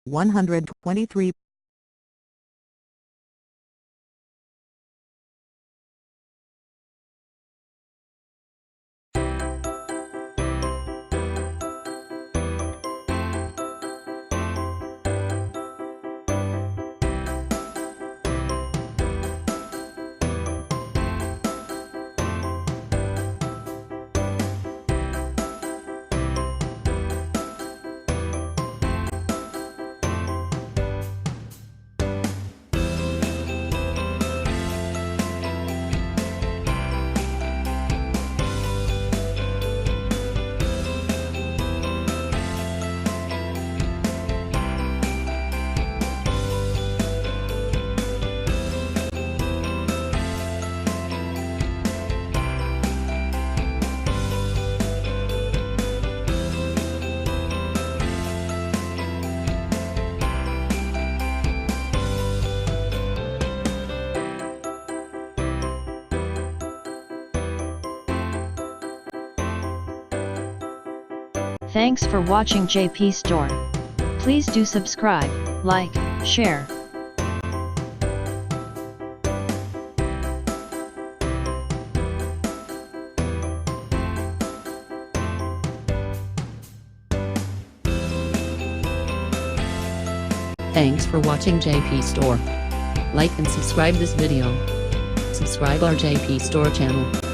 123. Thanks for watching JP Store. Please do subscribe, like, share. Thanks for watching JP Store. Like and subscribe this video. Subscribe our JP Store channel.